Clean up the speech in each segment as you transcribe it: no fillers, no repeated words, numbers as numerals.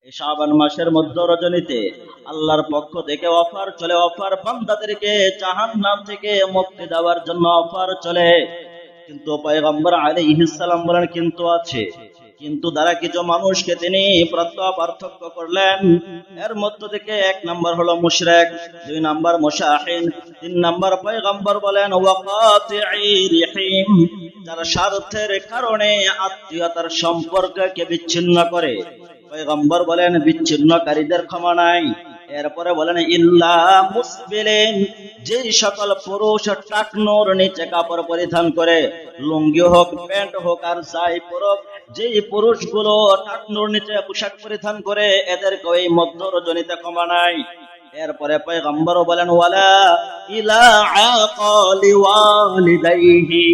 এই শাবান মাসের মধ্য রজনীতে আল্লাহর পক্ষ থেকে অফার চলে, অফার বান্দাদেরকে জাহান্নাম থেকে মুক্তি দেওয়ার জন্য অফার চলে। কিন্তু পয়গম্বর আলাইহিস সালাম বলেন কিন্তু আছে, কিন্তু দ্বারা কিছু মানুষকে তিনি পার্থক্য করলেন। এর মধ্য থেকে 1 নাম্বার হলো মুশরিক, 2 নাম্বার মুশাহিন, 3 নাম্বার পয়গম্বর বলেন ওয়াকাতি'i রিহিম, যারা স্বার্থের কারণে আত্মীয়তার সম্পর্ককে বিচ্ছিন্ন করে। পয়গম্বর বলেন বিচ্ছিন্নকারীদের ক্ষমা নাই। এরপরে বলেন ইল্লা মুসবিলিন, যেই সকল পুরুষ টাকনোর নিচে কাপড় পরিধান করে, লুঙ্গি হোক প্যান্ট হোক আর যাই পরুক, যেই পুরুষগুলো টাকনোর নিচে পোশাক পরিধান করে এদেরকে এই মধ্য রজনীতে ক্ষমা নাই। এরপরে পয়গম্বর বলেন ওয়ালা ইলা আকালি ওয়ালিদাইহি,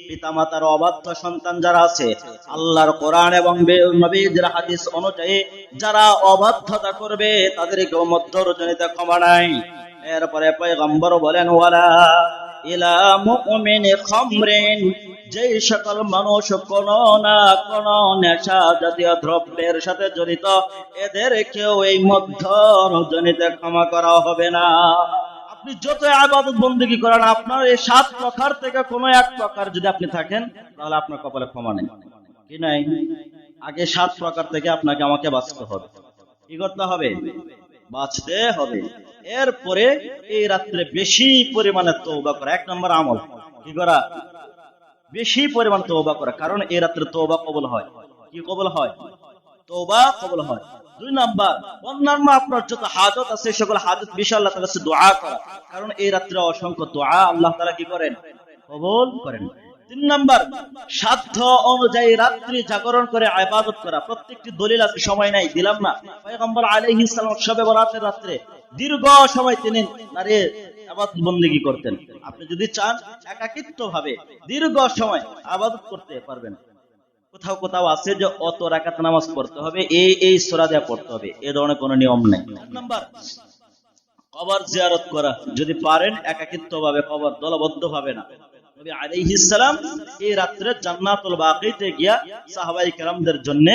পিতামাতার অবাধ্য সন্তান যারা আছে, আল্লাহর কোরআন এবং নবীর হাদিস অনুযায়ী যারা অবাধ্যতা করবে তাদেরকেও মধ্য রজনীতে ক্ষমা নাই। এরপরে পয়গম্বর বলেন ওয়ালা ইলা মুমিনি খামরিন, যেই সকল মানুষ কোন না কোন নেশা জাতীয় দ্রব্যের সাথে জড়িত এদেরকেও এই মধ্য রজনীতে ক্ষমা করা হবে না। আপনি যত ইবাদত বন্দেগী করেন, আপনার এই 7 প্রকার থেকে কোনো এক প্রকার যদি আপনি থাকেন তাহলে আপনার কপালে ক্ষমা নেই। কি নাই? আগে 7 প্রকার থেকে আপনাকে আমাকে বাঁচতে হবে। কি করতে হবে? বাঁচতে হবে। এরপরে এই রাত্রে বেশি পরিমাণে তওবা করা, 1 নম্বর আমল। কি করা? বেশি পরিমাণ তওবা করা, কারণ এই রাত্রে তওবা কবুল হয়। কি কবুল হয়? তওবা কবুল হয়। 2 নাম্বার, অন্যান্য আপনার যত হাজত আছে সকল হাজত বিষয়ে আল্লাহ তাআলার কাছে দোয়া করা, কারণ এই রাত্রে অসংখ্য দোয়া আল্লাহ তাআলা কি করেন? কবুল করেন। 3 নাম্বার, সাধ্য অনুযায়ী রাত্রি জাগরণ করে ইবাদত করা। প্রত্যেকটি দলিল আছে, সময় নাই দিলাম না। পয়গম্বর আলাইহিস সালাম শবে বরাতের রাত্রে দীর্ঘ সময় তিনি নারীর ইবাদত বন্দেগী করতেন। আপনি যদি চান একাকিত্ব ভাবে দীর্ঘ সময় ইবাদত করতে পারবেন। কোথাও কোথাও আছে যে অত রাকাত নামাজ পড়তে হবে, এই সূরা দিয়ে পড়তে হবে, এই ধরনের কোনো নিয়ম নেই। 4 নাম্বার, কবর জিয়ারত করা, যদি পারেন একাকিত্ব ভাবে, কবর দলবদ্ধ ভাবে না। নবী আলাইহিস সালাম এই রাত্রে জান্নাতুল বাকিতে গিয়া সাহাবায়ে কেরামদের জন্য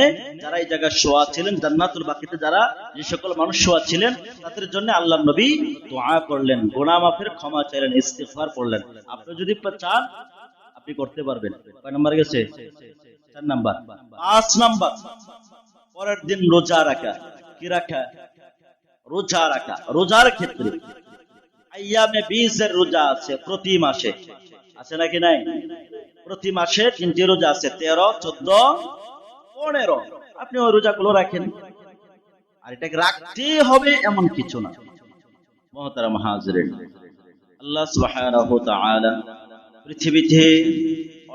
যারা এই জায়গায় শোয়া ছিলেন, জান্নাতুল বাকিতে যারা যে সকল মানুষ শোয়া ছিলেন তাদের জন্য আল্লাহর নবী দোয়া করলেন, গুনাহ মাফের ক্ষমা চাইলেন, ইস্তিগফার করলেন। আপনি যদি চান আপনি করতে পারবেন। কয় নাম্বার গেছে? 4 নাম্বার। 5 নাম্বার, পরের দিন রোজা রাখা। কি রাখা? রোজা রাখা। রোজার ক্ষেত্রে আইয়ামে 20 এর রোজা আছে প্রতি মাসে, আছে নাকি নাই? প্রতি মাসে 3টি রোজা আছে, 13, 14, 15। আপনি ওই রোজাগুলো রাখেন, আর এটাকে রাখতেই হবে এমন কিছু না। মুহতারাম হাজিরিন, আল্লাহ সুবহানাহু ওয়া তাআলা পৃথিবীতে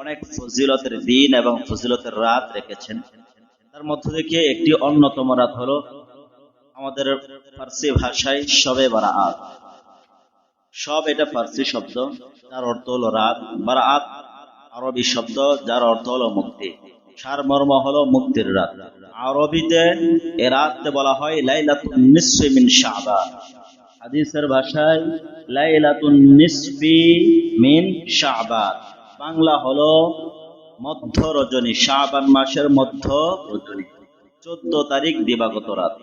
অনেক ফজিলতের দিন এবং ফজিলতের রাত রেখেছেন। তার মধ্য থেকে একটি অন্যতম রাত হলো আমাদের ফার্সি ভাষায় শবে বারাত। শব এটা ফার্সি শব্দ, যার অর্থ হলো রাত। বারাত আরবি শব্দ, যার অর্থ হলো মুক্তি। সারমর্ম হলো মুক্তির রাত। আরবিতে এ রাতকে বলা হয় লাইলাতুন নিসফি মিন শাবান। হাদিসের ভাষায় লাইলাতুন নিসফি মিন শাবান, বাংলা হলো মধ্য রজনী, শাবান মাসের মধ্য রজনী, 14 তারিখ দিবাগত রাত।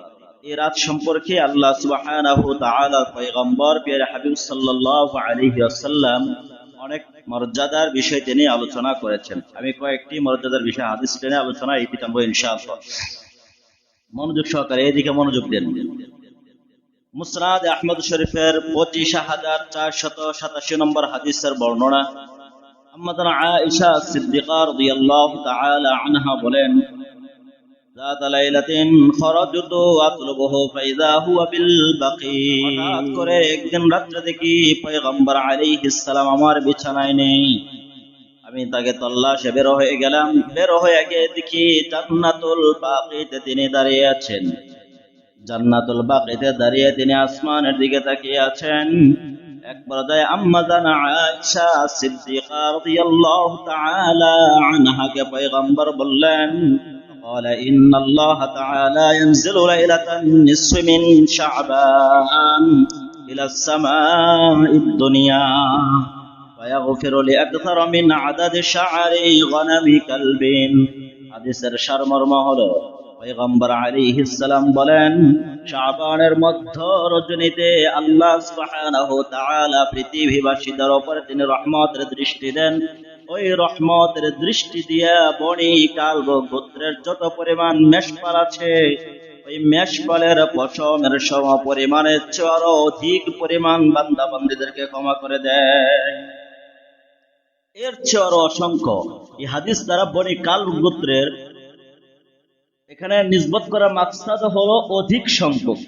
এই রাত সম্পর্কে আল্লাহ সুবহানাহু ওয়া তাআলার পয়গম্বর প্রিয় হাবিব সাল্লাল্লাহু আলাইহি ওয়াসাল্লাম অনেক মর্যাদার বিষয় তিনি আলোচনা করেছেন। আমি কয়েকটি মর্যাদার বিষয় হাদিস টেনে আলোচনা এই করব ইনশাআল্লাহ। মনোযোগ সহকারে এদিকে মনোযোগ দেন। মুসনাদ আহমদ শরীফের 25487 নম্বর হাদিসের বর্ণনা। আম্মাদান আয়েশা সিদ্দিকা রাদিয়াল্লাহু তাআলা আনহা বলেন, ذات ليلة خرجت أطلبه فإذا هو بالبقيع। হঠাৎ করে একদিন রাত্রে দেখি পয়গম্বর আলাইহিস সালাম আমার বিছানায় নেই। আমি তাকে তল্লাশে বের হয়ে গেলাম। বের হয়ে গিয়ে দেখি জান্নাতুল বাকিতে তিনি দাঁড়িয়ে আছেন। জান্নাতুল বাকিতে দাঁড়িয়ে তিনি আসমানের দিকে তাকিয়ে আছেন। এক পর্যায়ে আম্মা জানা আয়েশা সিদ্দিকা রাদিয়াল্লাহু তাআলা আনহাকে পয়গম্বর বললেন, قال إن الله تعالى ينزل ليلة النصف من شعبان إلى السماء الدنيا ويغفر لأكثر من عدد شعر غنم كلب। হাদিসের সারমর্ম হলো পয়গম্বর আলাইহিস সালাম বলেন, শাবানের মধ্য রজনীতে আল্লাহ সুবহানাহু ওয়া তাআলা পৃথিবীবাসীদের উপর তিনি রহমতের দৃষ্টি দেন। ওই রহমতের দৃষ্টি দিয়া বনি কালব গোত্রের যত পরিমাণ মেষপাল আছে, ওই মেষপালের পশমের সম পরিমাণের চেয়ে আরো অধিক পরিমাণ বান্দা বান্দীদেরকে ক্ষমা করে দেয়। এর চেয়ে আরো অসংখ্য। এই হাদিস দ্বারা বনি কালব গোত্রের এখানে নিসবত করা মাকসাদ হলো অধিক সংখ্যক।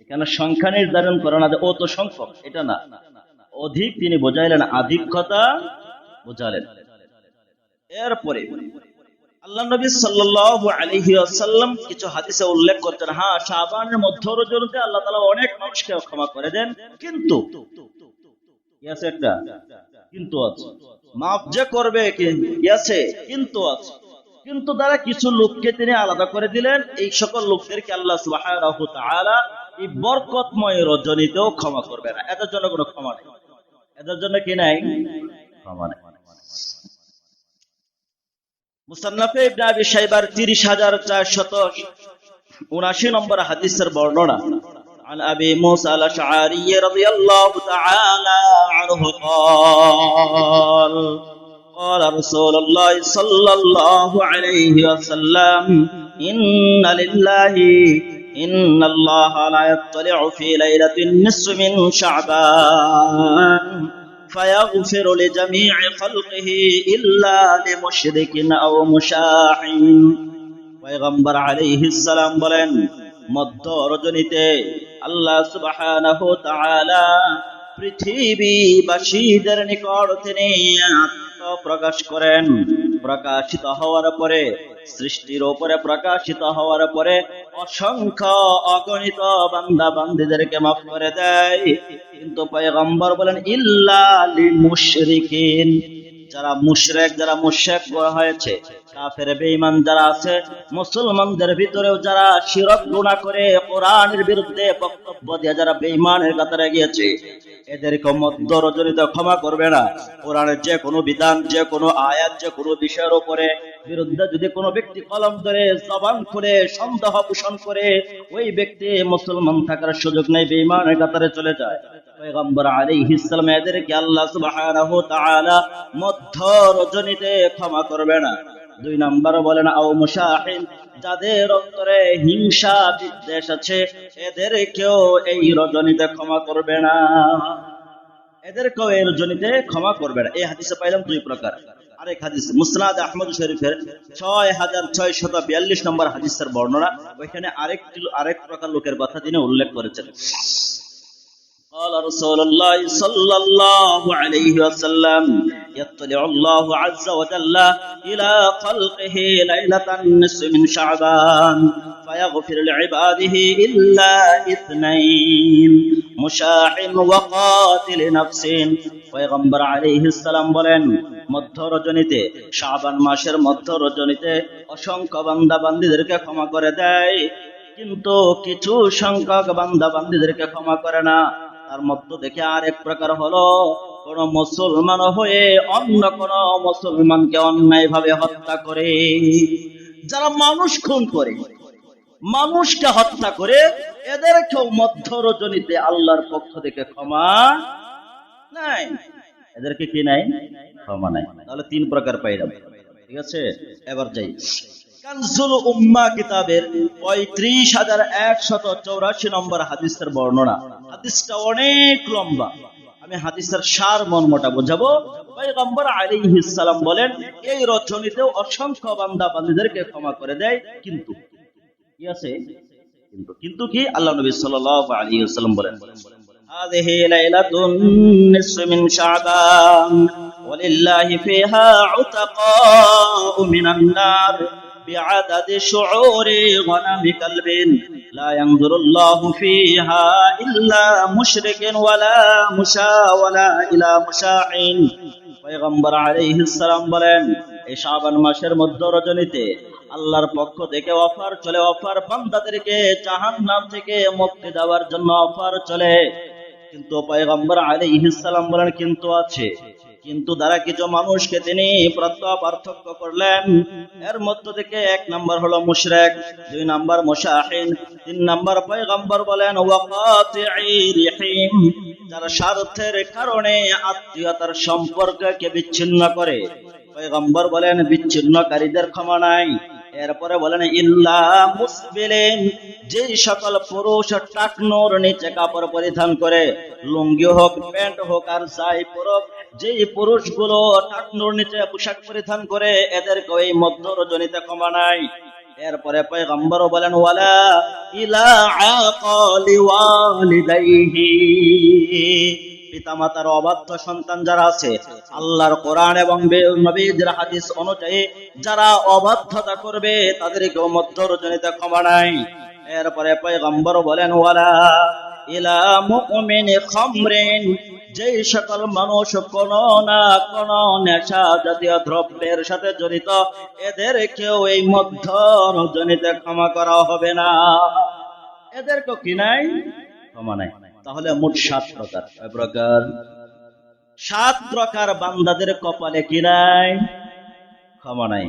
এখানে সংখ্যা নির্ধারণ করা না যে অত সংখ্যক, এটা না, অধিক তিনি বোঝাইলেন, আধিক্যতা বোঝালেন। এরপরে আল্লাহ নবী সাল্লাল্লাহু আলাইহি ওয়াসাল্লাম কিছু হাদিসে উল্লেখ করতেন, হ্যাঁ শাবানের মধ্য রজনীতে আল্লাহ তাআলা অনেক মানুষকে ক্ষমা করে দেন, কিন্তু কি আছে একটা কিন্তু আছে, মাফ যে করবে কি আছে কিন্তু আছে, কিন্তু দ্বারা কিছু লোককে তিনি আলাদা করে দিলেন। এই সকল লোকদেরকে আল্লাহ সুবহানাহু ওয়া তাআলা এই বরকতময় রজনীতেও ক্ষমা করবে না। এদের জন্য কোনো ক্ষমা নেই, এদের জন্য কি নাই? ক্ষমা নেই। মুসান্নাফে ইবনে আবি শাইবার 30479 নম্বর হাদিসের বর্ণনা, عن أبي موسى الأشعري رضي الله تعالى عنه قال قال رسول الله صلى الله عليه وسلم إن الله لا يطلع في ليلة النصف من شعبان فيغفر لجميع خلقه إلا لمشرك أو مشاحن। পয়গম্বর আলাইহিস সালাম বলেন, মধ্য রজনীতে আল্লাহ সুবহানাহু ওয়া তাআলা পৃথিবীবাসীদের নিকট তিনি আত্মপ্রকাশ করেন। প্রকাশিত হওয়ার পরে, সৃষ্টির উপরে প্রকাশিত হওয়ার পরে অসংখ্য অগণিত বান্দা বান্দীদেরকে মাফ করে দেয়, কিন্তু পয়গম্বর বলেন ইল্লা লিমুশরিকিন, যারা মুশরিক, যারা মুশরিক হয়েছে, কাফের বেঈমান যারা আছে, মুসলমানদের ভিতরেও যারা শিরক গুনাহ করে কোরআনের বিরুদ্ধে বক্তব্য দিয়ে যারা বেঈমানের কাতারে গিয়েছে, এদেরকে মধ্য রজনীতে ক্ষমা করবে না। কোরআনের যে কোনো বিধান, যে কোনো আয়াত, যে কোনো বিষয়ের উপরে বিরুদ্ধে যদি কোনো ব্যক্তি কলম ধরে জবান খুলে সন্দেহ পোষণ করে, ওই ব্যক্তি মুসলমান থাকার সুযোগ নেই, বেঈমানের কাতারে চলে যায়। পয়গম্বর আলাইহিস সালাম এদেরকে আল্লাহ সুবহানাহু ওয়া তাআলা মধ্য রজনীতে ক্ষমা করবে না। 2 নাম্বার বলেন আও মুশাহিন, যাদের অন্তরে হিংসা বিদ্বেষ আছে, এদেরকেও এই রজনীতে ক্ষমা করবে না, এদেরকেও এই রজনীতে ক্ষমা করবে না। এই হাদিসে পাইলাম 2 প্রকার। আরেক হাদিস মুসনাদ আহমদ শরীফের 6642 নম্বর হাদিসের বর্ণনা, ওইখানে আরেক প্রকার লোকের কথা তিনি উল্লেখ করেছেন। قال رسول الله صلى الله عليه وسلم يطلع الله عز وجل إلى خلقه ليلة النصف من شعبان فيغفر لعباده إلا 2 مشاح وقاتل نفس। পয়গম্বর আলাইহিস সালাম বলেন, মধ্য রজনীতে, শাবান মাসের মধ্য রজনীতে অসংখ্য বান্দা বান্দীদেরকে ক্ষমা করে দেয়, কিন্তু কিছু সংখ্যক বান্দা বান্দীদেরকে ক্ষমা করে না। তার মধ্যে দেখে আরেক প্রকার হলো, কোন মুসলমান হয়ে অন্য কোন মুসলমানকে অন্যায় ভাবে হত্যা করে, যারা মানুষ খুন করে, মানুষকে হত্যা করে, এদেরকেও মধ্য রজনীতে আল্লাহর পক্ষ থেকে ক্ষমা নাই, এদেরকে কি নাই? ক্ষমা নাই। তাহলে 3 প্রকার পাইলাম, ঠিক আছে। এবার যাই কানজুল উম্মাহ কিতাবের 35184 নম্বর হাদিসের বর্ণনা। হাদিসটা অনেক লম্বা, আমি হাদিসের সার মর্মটা বোঝাবো। পয়গম্বর আলাইহিস সালাম বলেন, এই রজনীতেও অসংখ্য বান্দা বান্দীদেরকে ক্ষমা করে দেয়, কিন্তু কি আছে? কিন্তু কি? আল্লাহ নবী সাল্লাল্লাহু আলাইহি ওয়াসাল্লাম বলেন, হাযিহি লাইলাতুন নিসফি মিন শাবান ওয়ালিল্লাহি ফিহা উতাকাউ মিনান নার بعدد شعور غنم كلب لا ينظر الله فيها إلا مشرك ولا مشاولا إلى مشاعين। পয়গম্বর আলাইহিস সালাম বলেন, এই শাবান মাসের মধ্য রজনীতে আল্লাহর পক্ষ থেকে অফার চলে, অফার বান্দাদেরকে জাহান্নাম থেকে মুক্তি দেওয়ার জন্য অফার চলে, কিন্তু পয়গম্বর আলাইহিস সালাম বলেন কিন্তু আছে, কিন্তু দ্বারা কিছু মানুষকে তিনি পার্থক্য করলেন। এর মধ্য থেকে 1 নাম্বার হলো মুশরিক, 2 নাম্বার মুশাহিন, 3 নাম্বার পয়গম্বর বলেন ওয়াকাতি'i রহিম, যারা স্বার্থের কারণে আত্মীয়তার সম্পর্ককে বিচ্ছিন্ন করে। পয়গম্বর বলেন বিচ্ছিন্নকারীদের ক্ষমা নাই। এরপরে বলেন ইল্লা মুসবিলিন, যে সকল পুরুষ টাকনোর নিচে কাপড় পরিধান করে, লুঙ্গি হোক প্যান্ট হোক আর যাই পরুক, যে পুরুষগুলো টাকনোর নিচে পোশাক পরিধান করে এদেরকে এই মধ্য রজনীতে ক্ষমা নাই। এরপরে পয়গম্বর বলেন ওয়ালা ইলা আকালি ওয়ালিদাইহি, পিতামাতার অবাধ্য সন্তান যারা আছে, আল্লাহর কোরআন এবং নবীর হাদিস অনুযায়ী যারা অবাধ্যতা করবে তাদেরকেও মধ্য রজনীতে ক্ষমা নাই। এরপরে পয়গম্বর বলেন ওয়ালা ইলা মুমিনি খামরিন, যেই সকল মানুষ কোন না কোন নেশা জাতীয় দ্রব্যের সাথে জড়িত এদেরকেও এই মধ্য রজনীতে ক্ষমা করা হবে না। এদেরকেও কি নাই? ক্ষমা নাই। তাহলে মোট 7 প্রকার। কয় প্রকার? 7 প্রকার বান্দাদের কপালে কি নাই? ক্ষমা নাই।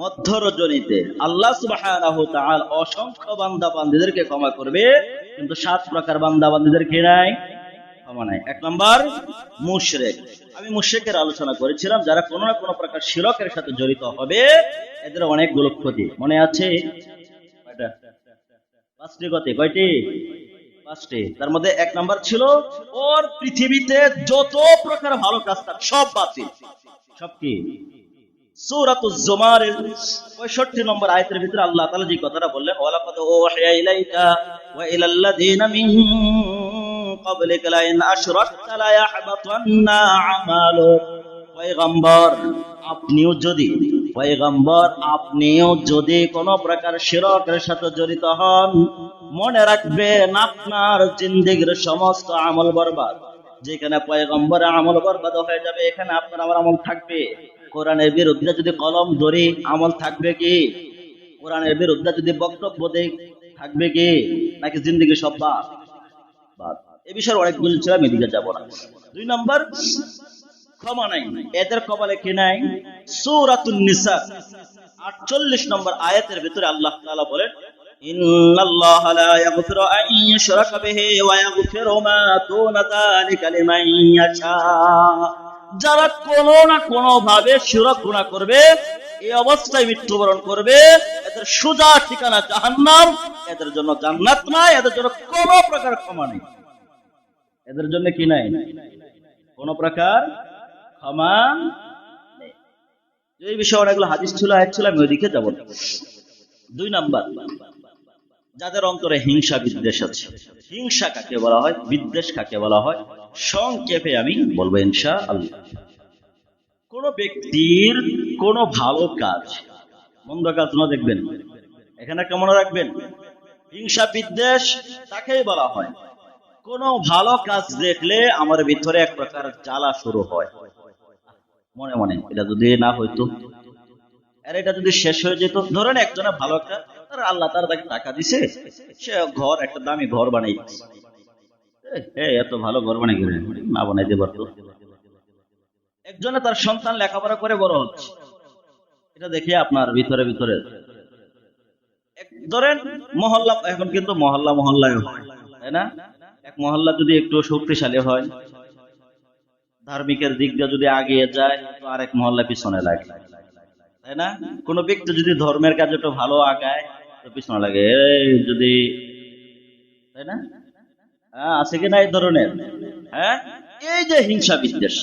মধ্য রজনীতে আল্লাহ সুবহানাহু ওয়া তাআলা অসংখ্য বান্দা বান্দীদেরকে ক্ষমা করবে, কিন্তু 7 প্রকার বান্দা বান্দীদের কি নাই? ক্ষমা নাই। 1 নাম্বার মুশরিক। আমি মুশরিকের আলোচনা করেছিলাম, যারা কোনো না কোনো প্রকার শিরকের সাথে জড়িত হবে এদের অনেকগুলো ক্ষতি। মনে আছে? কয়টা? 5টি ক্ষতি। কয়টি? 5টি। তার মধ্যে 1 নাম্বার ছিল ওর পৃথিবীতে যত প্রকার ভালো কাজ তার সব বাতিল। সব কি? সূরাতুজ জুমারের 65 নম্বর আয়াতের ভিতরে আল্লাহ তাআলা যে কথাটা বললেন ওয়ালাকাদ ওয়াহিয়া ইলাইকা ওয়া ইলাল্লাযিনা মিন ক্বাবলিকা লা ইন আশরাকতা লা ইয়াহবাতান্না আমালুক। পয়গম্বর আপনিও যদি কোন প্রকার শিরকের সাথে জড়িত হন, মনে রাখবেন আপনার জিন্দেগীর সমস্ত আমল বরবাদ। যেখানে পয়গম্বরের আমল বরবাদ হয়ে যাবে, এখানে আপনার আমার আমল থাকবে। কোরআনের বিরুদ্ধে যদি কলম ধরি আমল থাকবে কি? কোরআনের বিরুদ্ধে যদি বক্তব্য দেই থাকবে কি? নাকি জিন্দেগি সব বাদ? এ বিষয়ে অনেক বলছিলাম, এদিকে যাব না। 2 নাম্বার ক্ষমা নাই। এদের কপালে কি নাই? সূরাতুন নিসা 48 নম্বর আয়াতের ভিতরে আল্লাহ তাআলা বলেন ইন্নাল্লাহা লা ইয়াগফিরু আন ইউশরাকা বিহি ওয়া ইয়াগফিরু মা দুনা যালিকা লিমান ইয়াশা। যারা কোনো না কোনো ভাবে শিরক গুনাহ করবে, এই অবস্থায় মৃত্যুবরণ করবে, এদের সোজা ঠিকানা জাহান্নাম। এদের জন্য জান্নাত নাই, এদের জন্য কোনো প্রকার ক্ষমা নেই। এদের জন্য কি নাই? কোনো প্রকার ক্ষমা নেই। এই বিষয়ে অনেকগুলো হাদিস ছিল, আয়াত ছিল, আমি ওইদিকে যাব না। 2 নাম্বার, যাদের অন্তরে হিংসা বিদ্বেষ আছে। হিংসা কাকে বলা হয়, বিদ্বেষ কাকে বলা হয়, সংক্ষেপে আমি বলবো ইনশাআল্লাহ। কোন ব্যক্তির কোন ভালো কাজ, মন্দ কাজ না দেখবেন, এখানে কেমন রাখবেন, হিংসা বিদ্বেষ তাকেই বলা হয়। কোন ভালো কাজ দেখলে আমার ভিতরে এক প্রকার জ্বালা শুরু হয়, মনে মনে এটা যদি না হইতো, আর এটা যদি শেষ হয়ে যেত। ধরেন একজনের ভালো একটা, আল্লাহ তার তাকে টাকা দিছে, সে ঘর, একটা দামি ঘর বানাই, এত ভালো ঘর বানাই গেলে না বানাইতে পারতো। একজনে তার সন্তান লেখাপড়া করে বড় হচ্ছে, এটা দেখে আপনার ভিতরে ভিতরে ধরেন মহল্লা, এখন কিন্তু মহল্লায় হয়, তাই না? এক মহল্লা যদি একটু শক্তিশালী হয়, ধার্মিকের দিক দিয়ে যদি আগিয়ে যায়, তো আরেক মহল্লা পিছনে লাগে, তাই না? কোন ব্যক্তি যদি ধর্মের কাজে একটু ভালো আগায়, তো পিছনে লাগে, যদি, তাই না? আছে কিনা এই ধরনের? হ্যাঁ, এই যে হিংসা বিদ্বেষ,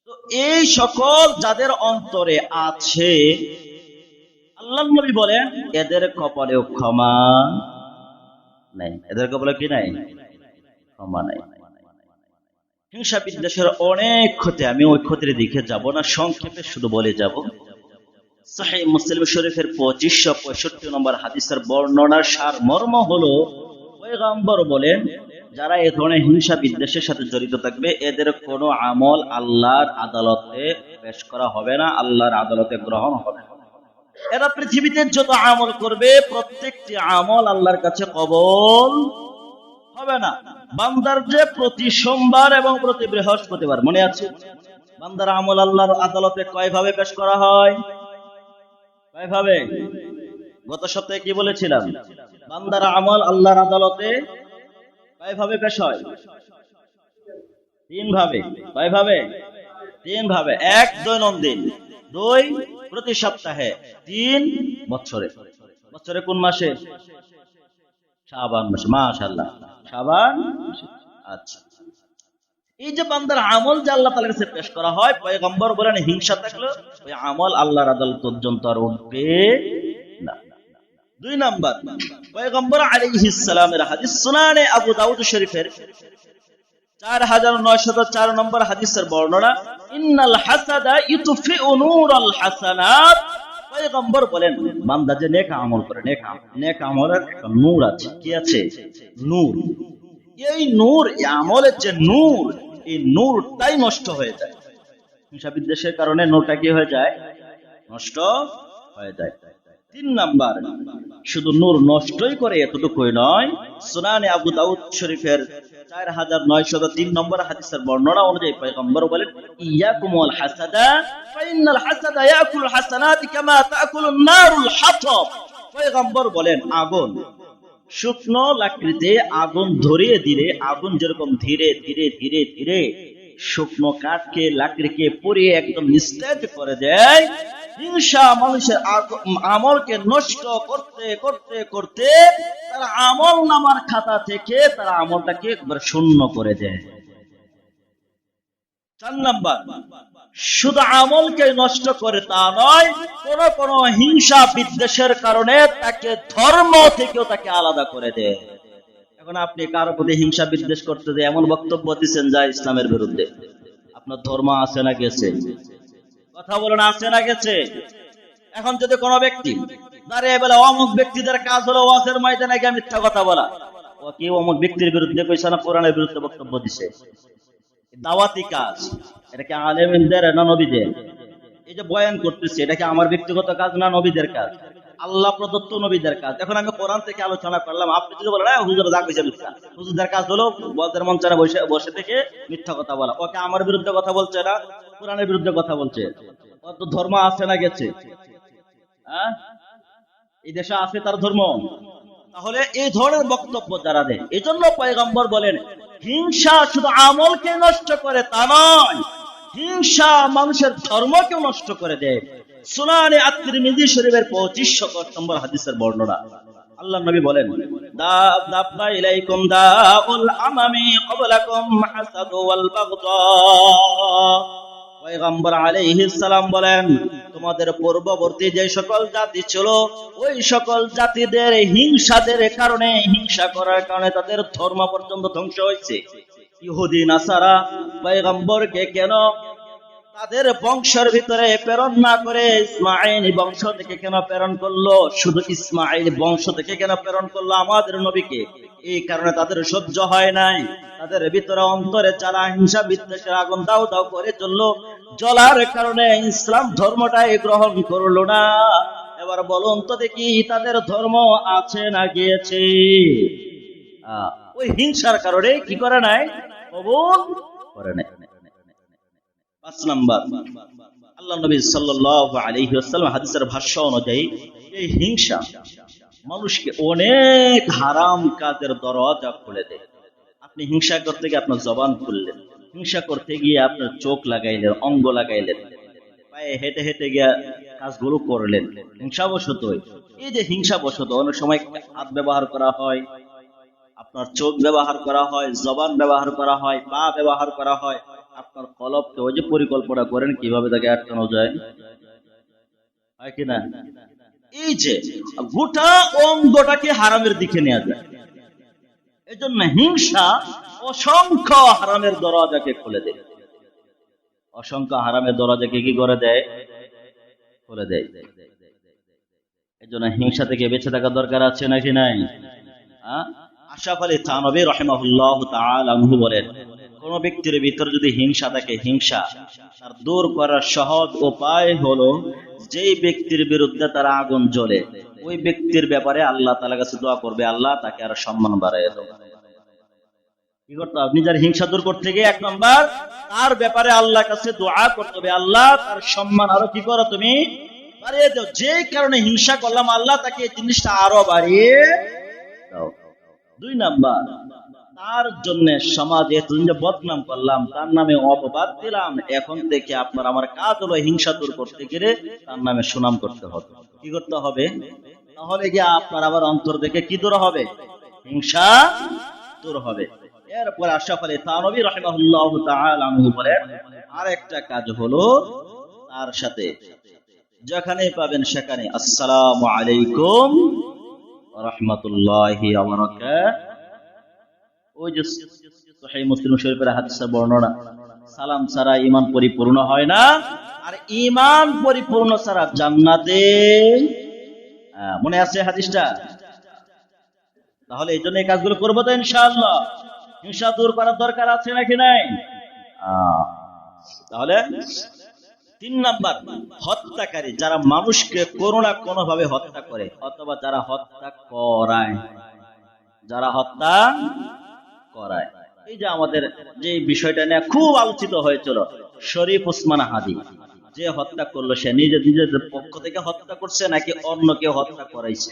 তো এই সকল যাদের অন্তরে আছে, আল্লাহর নবী বলেন এদের কপালেও ক্ষমা নাই। এদের কপালে কি নাই? ক্ষমা নাই। হিংসা বিদ্বেষের অনেক ক্ষতি, আমি ওই ক্ষতির দিকে যাব না, সংক্ষেপে শুধু বলে যাব। সহিহ মুসলিম শরীফের 2565 নম্বর হাদিসের বর্ণনার সারমর্ম হলো, পয়গম্বর বলেন যারা এই ধরনের হিংসা বিদ্বেষের সাথে জড়িত থাকবে, এদের কোনো আমল আল্লাহর আদালতে পেশ করা হবে না, আল্লাহর আদালতে গ্রহণ হবে না। এরা পৃথিবীতে যত আমল করবে, প্রত্যেকটি আমল আল্লাহর কাছে কবুল হবে না। বান্দার যে প্রতি সোমবার এবং প্রতি বৃহস্পতিবার, মনে আছে, বান্দার আমল আল্লাহর আদালতে কয় ভাবে পেশ করা হয়? কয় ভাবে? গত সপ্তাহে কি বলেছিলাম? বান্দার আমল আল্লাহর আদালতে কয় ভাবে পেশ হয়? 3 ভাবে। কয় ভাবে? 3 ভাবে। 1 দৈনন্দিন, 2 প্রতি সপ্তাহে, 3 বছরে। বছরে কোন মাসে? শাবান মাসে। মাশাআল্লাহ, শাবান মাসে। আচ্ছা, এই যে বান্দার আমল যে আল্লাহ তাআলার কাছে পেশ করা হয়, পয়গম্বর বলেন হিংসা থাকলে ওই আমল আল্লাহর আদালত পর্যন্ত আর উঠবে না। 2 নাম্বার, পয়গম্বর আলাইহিস সালামের হাদিস সুনানে আবু দাউদ শরীফের 4904 নম্বর হাদিসের বর্ণনা, ইন্নাল হাসাদা ইউতফিউ নূরাল হাসানাত। পয়গম্বর বলেন বান্দা যে নেক আমল করে, নেক আমলের একটা নূর আছে। কি আছে? নূর। এই নূর, এই আমলের যে নূর, এই নূরটাই নষ্ট হয়ে যায়। হিংসা বিদ্বেষের কারণে নূরটা কি হয়ে যায়? নষ্ট হয়ে যায়। 3 নাম্বার, শুধু নূর নষ্টই করে এতটুকুই নয়, সুনানে আবু দাউদ শরীফের 4903 নম্বর হাদিসের বর্ণনা অনুযায়ী পয়গম্বর বলেন, ইয়াকুম ওয়াল হাসাদা ফাইনাল হাসাদা ইয়াকুলুল হাসানাতি কামা তাকুলুন নারুল হাতাব। পয়গম্বর বলেন আগুন, শুকনো লাকড়িতে আগুন ধরিয়ে দিলে আগুন যেরকম ধীরে ধীরে ধীরে ধীরে শুকনো কাঠকে, লাকড়িকে পুড়িয়ে একদম নিস্তেজ করে দেয়, হিংসা মানুষের আমলকে নষ্ট করতে করতে করতে তার আমল নামার খাতা থেকে তার আমলটাকে একবার শূন্য করে দেয়। 4 নাম্বার, শুধু আমলকে নষ্ট করে তা নয়, কোন কোন হিংসা বিদ্বেষের কারণে তাকে ধর্ম থেকেও তাকে আলাদা করে দেয়। এখন আপনি কারো প্রতি হিংসা বিদ্বেষ করতে যে এমন বক্তব্য দিচ্ছেন যা ইসলামের বিরুদ্ধে, আপনার ধর্ম আছে না গেছে? কথা বলেন, আছে না গেছে? এখন যদি কোনো ব্যক্তি দাঁড়িয়ে বলে অমুক ব্যক্তিদের কাজ হলো ওয়াজের ময়দানে গিয়ে মিথ্যা কথা বলা, ও কি অমুক ব্যক্তির বিরুদ্ধে কইছে না কোরআনের বিরুদ্ধে বক্তব্য দিছে? দাওয়াতি কাজ, এটা কি আলেমদের না নবীদের? এই যে বয়ান করতেছে, এটা কি আমার ব্যক্তিগত কাজ না নবীদের কাজ? আল্লাহ প্রদত্ত নবীদের কাজ। এখন আমি কোরআন থেকে আলোচনা করলাম, আপনি যদি বলেন হুজুর যা কইছে মিথ্যা, হুজুরদের কাজ হলো ওয়াজের মঞ্চে বসে বসে থেকে মিথ্যা কথা বলা, ওকে আমার বিরুদ্ধে কথা বলছে না কোরআনের বিরুদ্ধে কথা বলছে? ওর তো ধর্ম আছে না গেছে? হ্যাঁ, এই দেশে আছে তার ধর্ম। তাহলে এই ধরনের বক্তব্য যারা দেয়, এই জন্য পয়গম্বর বলেন হিংসা শুধু আমলকে নষ্ট করে তা নয়, হিংসা মানুষের ধর্মকেও নষ্ট করে দেয়। সুনানে আত-তিরমিজি শরীফের 2500 নম্বর হাদিসের বর্ণনা, আল্লাহর নবী বলেন, দাফনা ইলাইকুম দাউল আমামি ক্বাবলাকুম হাসাদু ওয়াল বাগদা। পয়গম্বর আলাইহিস সালাম বলেন, তোমাদের পূর্ববর্তী যে সকল জাতি ছিল, ওই সকল জাতিদের হিংসাদের কারণে, হিংসা করার কারণে তাদের ধর্ম পর্যন্ত ধ্বংস হয়েছে। ইহুদি নাসারা পয়গম্বরকে কেন তাদের বংশের ভিতরে প্রেরণ না করে ইসমাঈল বংশ থেকে কেন প্রেরণ করলো? শুধু ইসমাঈল বংশ থেকে কেন প্রেরণ করলো আমাদের নবীকে? এই কারণে তাদের সহ্য হয় নাই, তাদের ভিতরে অন্তরে জ্বালা হিংসা বিদ্বেষের আগুন দাউ দাউ করে চললো, জ্বলার কারণে ইসলাম ধর্মটাই গ্রহণ করলো না। এবার বলুন তো দেখি তাদের ধর্ম আছে না গিয়েছে? ওই হিংসার কারণে কি করে নাই? কবুল করে নাই। 5 নাম্বার, আল্লাহ নবী সাল্লাল্লাহু আলাইহি ওয়াসাল্লাম হাদিসের ভাষ্য অনুযায়ী এই হিংসা মানুষকে অনেক হারাম কাজের দরজা খুলে দেয়। আপনি হিংসা করতে গিয়ে আপনার জবান খুললেন, হিংসা করতে গিয়ে আপনার চোখ লাগাইলেন, অঙ্গ লাগাইলেন, পায়ে হেঁটে হেঁটে গিয়ে কাজগুলো করলেন হিংসাবশত। এই যে হিংসাবশত, অনেক সময় হাত ব্যবহার করা হয়, আপনার চোখ ব্যবহার করা হয়, জবান ব্যবহার করা হয়, পা ব্যবহার করা হয়, আপনার কলবকে ওই যে পরিকল্পনা করেন কিভাবে তাকে আটকানো যায়, হয় কিনা? এই যে গোটা অঙ্গটাকে হারামের দিকে নেওয়া যায়। এই জন্য হিংসা অসংখ্য হারামের দরজাকে খুলে দেয়, অসংখ্য হারামের দরজাকে কি করে দেয়? খুলে দেয়। এই জন্য হিংসা থেকে বেঁচে থাকা দরকার আছে নাকি নাই? আশরাফ আলী থানভী রাহিমাহুল্লাহ তাআলা আনহু বলেন, কোন ব্যক্তির ভিতর যদি হিংসা থাকে, হিংসা তার দূর করার সহজ উপায় হলো যেই ব্যক্তির বিরুদ্ধে তার আগুন জ্বলে, ওই ব্যক্তির ব্যাপারে আল্লাহ তাআলার কাছে দোয়া করবে, আল্লাহ তাকে আর সম্মান বাড়াইয়া দাও। কি করতে হবে? নিজের হিংসা দূর করতে গিয়ে 1 নম্বর তার ব্যাপারে আল্লাহর কাছে দোয়া করতে হবে, আল্লাহ তার সম্মান আরো কি করো তুমি বাড়িয়ে দাও। যে কারণে হিংসা করলাম আল্লাহ তাকে এই জিনিসটা আরো বাড়িয়ে দাও। 2 নম্বর তার জন্য সমাজে তুমি যে বদনাম করলাম, তার নামে অপবাদ দিলাম, এখন থেকে আপনার আমার কাজ হলো হিংসা দূর করতে গেলে তার নামে সুনাম করতে হবে। কি করতে হবে? তাহলে গিয়ে আপনার আবার অন্তর থেকে কি দূর হবে? হিংসা দূর হবে। এরপর আশরাফ আলী থানভী রাহিমাহুল্লাহ তাআলা আনহু বলেন আরেকটা কাজ হলো তার সাথে যেখানে পাবেন সেখানে আসসালামু আলাইকুম ওয়া রাহমাতুল্লাহি ওয়া বারাকাতুহু, ওই যে সহিহ মুসলিম শরীফের হাদিসের বর্ণনা, সালাম ছাড়া ঈমান পরিপূর্ণ হয় না, আর ঈমান পরিপূর্ণ ছাড়া জান্নাতে মনে আছে হাদিসটা? তাহলে এই জন্য এই কাজগুলো করবো তো ইনশাআল্লাহ। হিংসা দূর করার দরকার আছে নাকি নাই? তাহলে 3 নাম্বার হত্যাকারী, যারা মানুষকে কোনো না কোনো ভাবে হত্যা করে অথবা যারা হত্যা করায়, যারা হত্যা করায়। এই যে আমাদের যে বিষয়টা নিয়ে খুব আলোচিত হয়েছিল, শরীফ ওসমান হাদি যে হত্যা করলো, সে নিজের পক্ষ থেকে হত্যা করছে নাকি অন্য কেউ হত্যা করাইছে?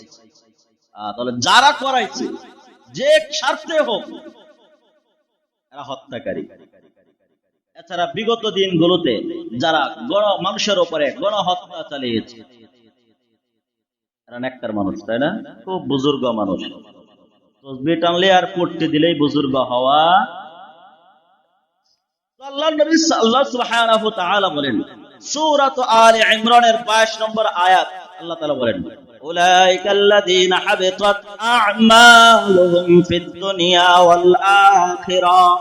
তাহলে যারা করাইছে যে স্বার্থে হোক এরা হত্যাকারী। এছাড়া বিগত দিনগুলোতে যারা মানুষের উপরে গণহত্যা চালিয়েছে এরা নেককার মানুষ, তাই না? খুব বুজুর্গ মানুষ, তসবিহ টানলে আর পড়তে দিলেই বুজুর্গ হওয়া। আল্লাহর নবী আল্লাহ সুবহানাহু ওয়া তাআলা বলেন সূরা আলে ইমরানের 22 নম্বর আয়াত, আল্লাহ তাআলা বলেন উলাইকাল্লাযীনা হাবিতাত আ'মালুহুম ফিদ দুনিয়া ওয়াল আখিরাহ,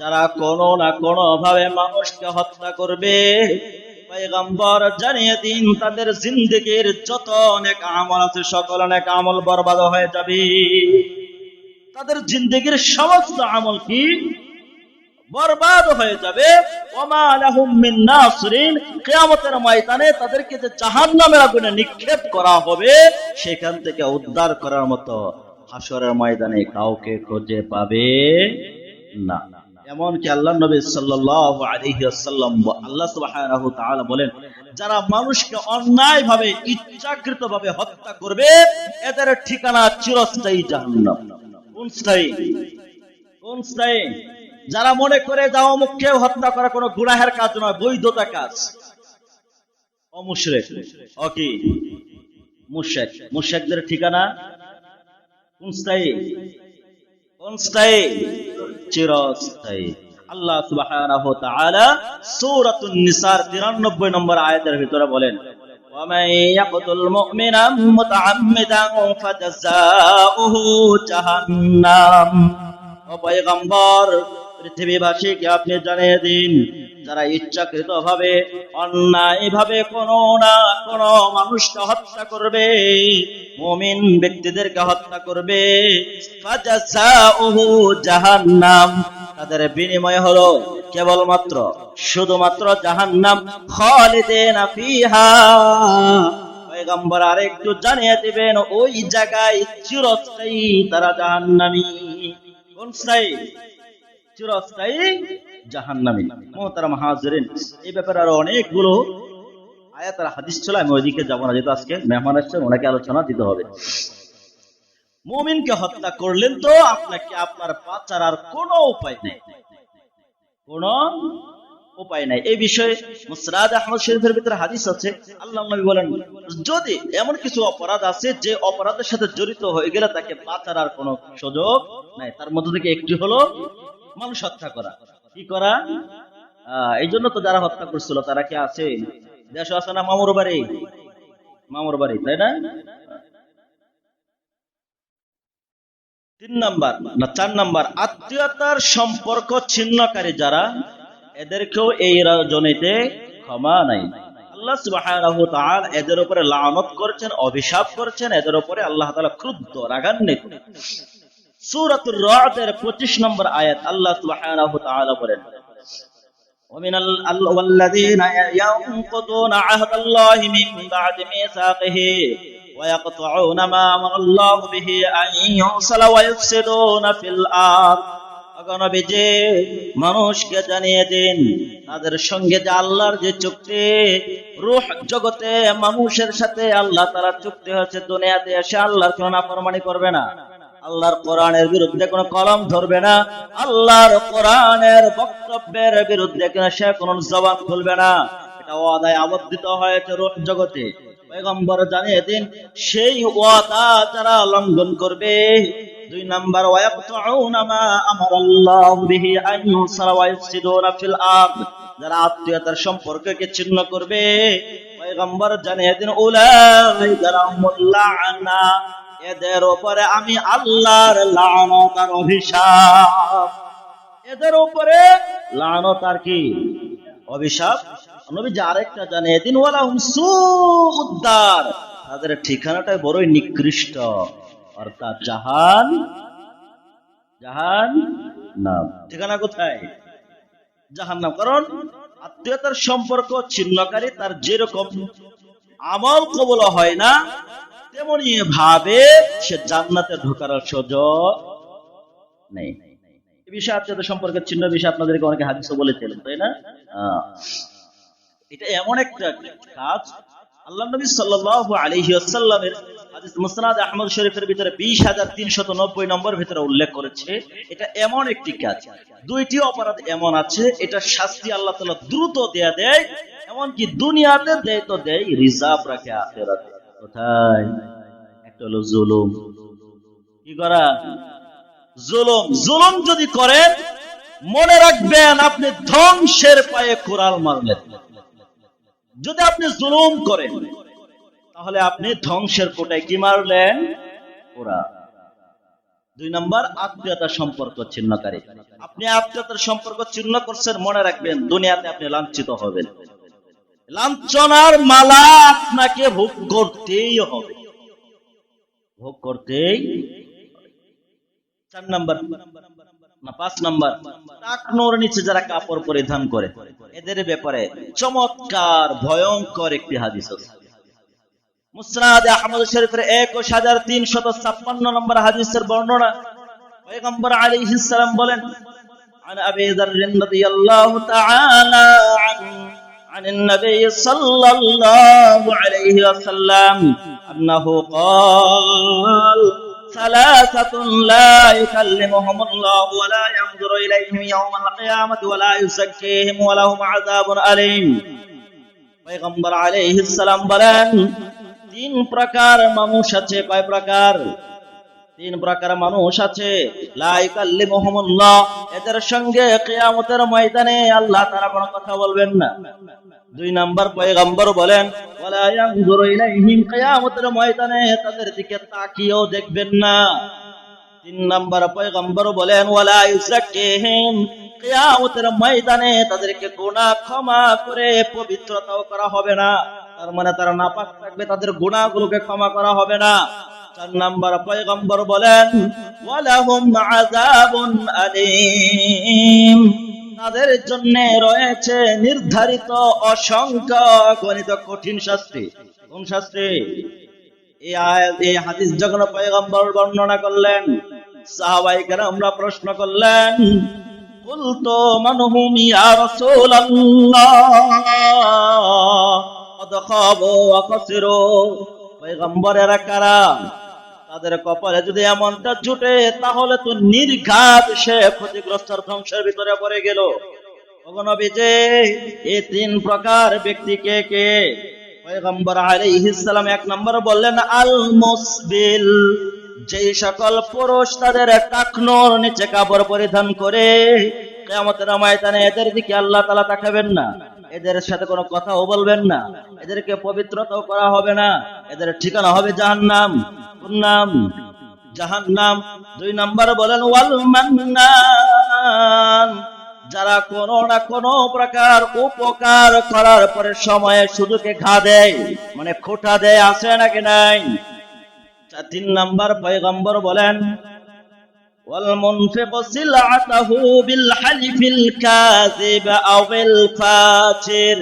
যারা কোনো না কোনো ভাবে মানুষকে হত্যা করবে, পয়গম্বর জানিয়ে দিন তাদের জিন্দেগির যত নেক আমল আছে সকল নেক আমল বরবাদ হয়ে যাবে। তাদের জিন্দেগির সমস্ত আমল কি বরবাদ হয়ে যাবে। ওমা লাহুম মিন নাসরিন, কিয়ামতের ময়দানে তাদেরকে যে জাহান্নামের আগুনে নিক্ষেপ করা হবে, সেখান থেকে উদ্ধার করার মতো হাসরের ময়দানে কাউকে খুঁজে পাবে না। এমনকি আল্লাহর নবী সাল্লাল্লাহু আলাইহি ওয়াসাল্লাম আল্লাহ সুবহানাহু ওয়া তাআলা বলেন যারা মানুষকে অন্যায়ভাবে ইচ্ছাকৃতভাবে হত্যা করবে এদের ঠিকানা চিরস্থায়ী জাহান্নাম। কোন স্থায়ী? কোন স্থায়ী? যারা মনে করে যাও মুখে হত্যা করা কোনো গুনাহের কাজ নয়, বৈধতা কাজ, অমুশরিক ও কি মুশরিক, মুশরিকদের ঠিকানা কোন স্থায়ী? কোন স্থায়ী? চিরস্থায়ী। আল্লাহ সুবহানাহু ওয়া তাআলা সূরাতুন নিসার 93 নম্বর আয়াতের ভিতরে বলেন ওয়ামান ইয়াকতুল মুমিনা মুতাআম্মিদান ফাজাযাউহু জাহান্নাম। ও পয়গম্বর, পৃথিবীবাসীকে আপনি জানিয়ে দিন যারা ইচ্ছাকৃতভাবে অন্যায়ভাবে কোনো না কোনো মানুষকে হত্যা করবে, মুমিন ব্যক্তিদেরকে হত্যা করবে, ফাজাযাউহু জাহান্নাম, তাদের বিনিময় হলো কেবলমাত্র শুধুমাত্র জাহান্নাম, খালিদিনা ফিহা। পয়গম্বর আরেকটু জানিয়ে দিবেন ওই জায়গায় চিরস্থায়ী তারা জাহান্নামী। কোন স্থায়ী? চিরস্থায়ী জাহান্নামী। মুহতারাম হাজিরিন, এই ব্যাপারে আরো অনেকগুলো আয়াত আর হাদিস ছিল, আমি ওইদিকে যাব না, যেহেতু আজকে মেহমান আসছেন ওনাকে আলোচনা দিতে হবে। মুমিনকে হত্যা করলেন তো আপনাকে আপনার বাঁচার আর কোনো উপায় নেই, কোনো উপায় নাই। এই বিষয়ে মুসনাদ আহমদ শরীফের ভিতরে হাদিস আছে, আল্লাহর নবী বলেন যদি এমন কিছু অপরাধ আছে যে অপরাধের সাথে জড়িত হয়ে গেলে তাকে বাঁচার আর কোনো সুযোগ নাই, তার মধ্যে থেকে একটি হলো মানুষ হত্যা করা। কি করা? এই জন্য তো যারা হত্যা করছিল তারা কি আছে? দেশ আছে না মামুর বাড়ি, মামুর বাড়ি, তাই না? 3 নাম্বার না 4 নাম্বার আত্মীয়তার সম্পর্ক ছিন্নকারী যারা, এদেরকেও এই রজনীতে ক্ষমা নাই। আল্লাহ সুবহানাহু ওয়া তাআলা এদের উপরে লানত করেছেন, অভিশাপ করেছেন, এদের উপরে আল্লাহ তাআলা ক্রুদ্ধ, রাগান্বিত। সূরাতুর রা'দের 25 নম্বর আয়াত আল্লাহ সুবহানাহু ওয়া তাআলা বলেন ومن الذين ينقضون عهد الله من بعد ميثاقه ويقطعون ما أمر الله به أن يوصل ويفسدون في الأرض নবীজি মানুষকে জানিয়ে দিন তাদের সঙ্গে যে আল্লাহর যে চুক্তি, রূহ জগতে মানুষের সাথে আল্লাহ তাআলা চুক্তি হয়েছে, দুনিয়াতে এসে আল্লাহর কোনো নাফরমানি করবে না, আল্লাহর কোরআনের বিরুদ্ধে কোনো কলম ধরবে না, আল্লাহর কোরআনের বক্তব্যের বিরুদ্ধে সে কোনো জবান খুলবে না। এটা ওয়াদায় আবদ্ধিত হয়েছে রূহ জগতে। পয়গম্বর জানিয়ে দিন সেই ওয়াদা যারা লঙ্ঘন করবে, 2 নাম্বার ওয়ায়াকতুনা মা আমারাল্লাহু বিহি আন ইউসারা ওয়া ইফসিদুনা ফিল আরদ, যারা আত্মীয়তার সম্পর্ককে ছিন্ন করবে, পয়গম্বর জানিয়ে দিন উলাইকা লাহুমুল লা'না, এদের উপরে আমি আল্লাহর লানত আর অভিশাপ, এদের উপরে লানত আর কি অভিশাপ। নবীজি আরেকটা জানিয়ে দিন ওয়ালাহুম সুউদ্দার, তাদের ঠিকানাটা বড়ই নিকৃষ্ট, অর্থাৎ জাহান্নাম। ঠিকানা কোথায়? জাহান্নাম। কারণ আত্মীয়তার সম্পর্ক ছিন্নকারী তার যেরকম আমল কবুল হয় না, তেমনি ভাবে সে জান্নাতে ঢোকার সুযোগ নেই। এই বিষয়ে আত্মীয়তা সম্পর্কের ছিন্ন বিষয়ে আপনাদেরকে অনেকে হাদিসও বলেছিলেন, তাই না? এটা এমন একটা কাজ, আল্লাহ নবী সাল্লাল্লাহু আলাইহি ওয়াসাল্লামের হাদিস মুসনাদ আহমদ শরীফের ভিতরে 20390 নম্বর ভিতরে উল্লেখ করেছে। এটা এমন একটি কাজ, 2টি অপরাধ এমন আছে, এটা শাস্তি আল্লাহ তাআলা দ্রুত দেয়া দেয়, এমনকি দুনিয়াতে দেয় তো দেয়, রিজার্ভ রাখে আখিরাতে। কোথায়? একটা হলো জুলুম। কি করা? জুলুম যদি করেন, মনে রাখবেন আপনি ধ্বংসের পায়ে কুড়াল মারলেন। যদি আপনি জুলুম করেন তাহলে আপনি ধ্বংসের কোটায় কি মারলেন? কুড়াল। 2 নাম্বার আত্মীয়তার সম্পর্ক ছিন্নকারী। আপনি আত্মীয়তার সম্পর্ক ছিন্ন করছেন, মনে রাখবেন দুনিয়াতে আপনি লাঞ্ছিত হবেন, লাঞ্ছনার মালা আপনাকে ভোগ করতেই হবে, ভোগ করতেই। 4 নাম্বার না 5 নাম্বার, টাকনোর নিচে যারা কাপড় পরিধান করে, এদের ব্যাপারে চমৎকার ভয়ঙ্কর একটি হাদিস আছে। মুসনাদ আহমদ শরীফের 21356 নম্বর হাদিসের বর্ণনা। পয়গম্বর আলাইহিস সালাম বলেন, عن أبي ذر رضي الله تعالى عنه عن النبي صلى الله عليه وسلم أنه قال ثلاثة لا يكلمهم الله ولا ينظر إليهم يوم القيامة ولا يزكيهم ولهم عذاب أليم। পয়গম্বর আলাইহিস সালাম বলেন, 3 প্রকার মানুষ আছে। কয় প্রকার? 3 প্রকার মানুষ আছে। লা ইউকাল্লিমুহুমুল্লাহ, এদের সঙ্গে কিয়ামতের ময়দানে আল্লাহ তাআলা কোনো কথা বলবেন না। 2 নাম্বার পয়গম্বর বলেন ওয়ালা ইয়ানজুরু ইলাইহিম, কিয়ামতের ময়দানে তাদের দিকে তাকিয়েও দেখবেন না। 3 নাম্বার পয়গম্বর বলেন ওয়ালা ইউযাক্কিহিম, কিয়ামতের ময়দানে তাদেরকে গুনাহ ক্ষমা করে পবিত্রতাও করা হবে না। তার মানে তারা নাপাক থাকবে, তাদের গুনাহগুলোকে ক্ষমা করা হবে না। 4 নাম্বার পয়গম্বর বলেন ওয়ালাহুম আযাবুন আলীম, তাদের জন্য রয়েছে নির্ধারিত অসংখ্য গণিত কঠিন শাস্তি। কোন শাস্তি? এই হাদিস যখন পয়গম্বর বর্ণনা করলেন, সাহাবায়ে কেরামরা প্রশ্ন করলেন, কুলতু মান হুম ইয়া রাসূলুল্লাহ কদ খাবু ওয়া খাসিরু, পয়গম্বরেরা কারা? তাদের কপালে যদি এমনটা জুটে তাহলে তো নির্ঘাত সে ক্ষতিগ্রস্ত ধ্বংসের ভিতরে পড়ে গেল। ওগো নবীজি, এই 3 প্রকার ব্যক্তি কে কে? পয়গম্বর আলাইহিস সালাম 1 নম্বর বললেন আল মুসবিল, যেই সকল পুরুষ তাদের টাকনোর নিচে কাপড় পরিধান করে, কিয়ামতের ময়দানে এদের দিকে আল্লাহ তাআলা তাকাবেন না, এদের সাথে কোনো কথাও বলবেন না, এদেরকে পবিত্রতাও করা হবে না, এদের ঠিকানা হবে জাহান্নাম। কোন নাম? জাহান্নাম। 2 নাম্বার বলেন ওয়াল মান্নান, যারা কোনো না কোনো প্রকার উপকার করার পরে সময়ে সুযোগে ঘা দেয়, মানে খোঁটা দেয়, আছে নাকি নাই? 3 নাম্বার পয়গম্বর বলেন ওয়াল মুনফিকু সিলআতাহু বিল হালিফিল কাযিব আও বিল ফাজির,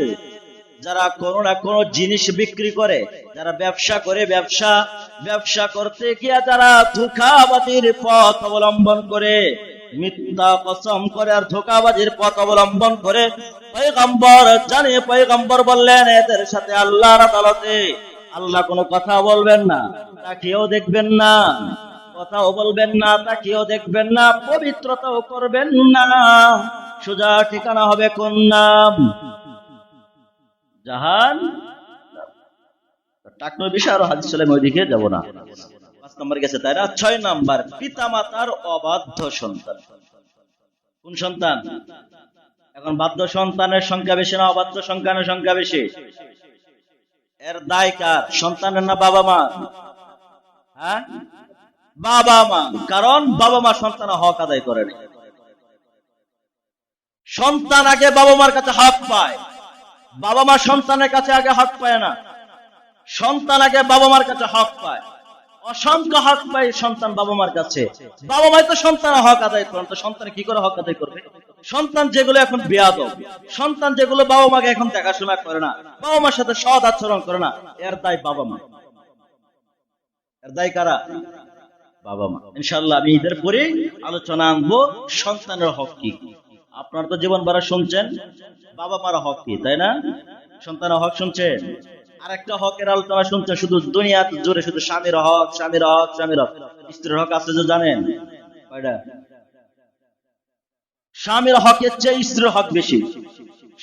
যারা কোনো না কোনো জিনিস বিক্রি করে, যারা ব্যবসা করে, ব্যবসা করতে গিয়ে যারা ধোঁকাবাজির পথ অবলম্বন করে, মিথ্যা কসম করে আর ধোঁকাবাজির পথ অবলম্বন করে পয়গম্বর বললেন এদের সাথে আল্লাহর আদালতে আল্লাহ কোনো কথা বলবেন না, তাকেও দেখবেন না, কথাও বলবেন না, তাকেও দেখবেন না, পবিত্রতাও করবেন না। সোজা ঠিকানা হবে কোন নাম? জাহান। টাকনো বিষয় আরো হাদিস চলে, ওইদিকে যাব না। 5 নম্বর গেছে, তাই না? 6 নম্বর পিতামাতার অবাধ্য সন্তান। কোন সন্তান? এখন বাধ্য সন্তানের সংখ্যা বেশি না অবাধ্য সন্তানের সংখ্যা বেশি? এর দায় কার? সন্তানের না বাবা মা? হ্যাঁ, বাবা মা। কারণ বাবা মা সন্তানের হক আদায় করে না। সন্তান আগে বাবা মার কাছে হক পায়, বাবা মা সন্তানের কাছে আগে হক পায় না। সন্তান আগে বাবা মার কাছে হক পায়, অসংখ্য হক পায় সন্তান বাবা মার কাছে। বাবা মাই তো সন্তানের হক আদায় করেন, তো সন্তান কি করে হক আদায় করবে? সন্তান যেগুলো এখন বেয়াদব, সন্তান যেগুলো বাবা মাকে এখন দেখাশোনা করে না, বাবা মার সাথে সৎ আচরণ করে না, এর দায় বাবা মা। এর দায় কারা? বাবা মা। ইনশাআল্লাহ আমি ঈদের পরে আলোচনা আনবো সন্তানের হক কি। আপনারা তো জীবন ভরা শুনছেন বাবা মার হক কি, তাই না? সন্তানের হক শুনছেন, আরেকটা হকের আলোচনা শুনছেন শুধু দুনিয়া জুড়ে, শুধু স্বামীর হক, স্বামীর হক, স্বামীর হক। স্ত্রীর হক আছে যে জানেন কয়টা? স্বামীর হকের চেয়ে স্ত্রীর হক বেশি।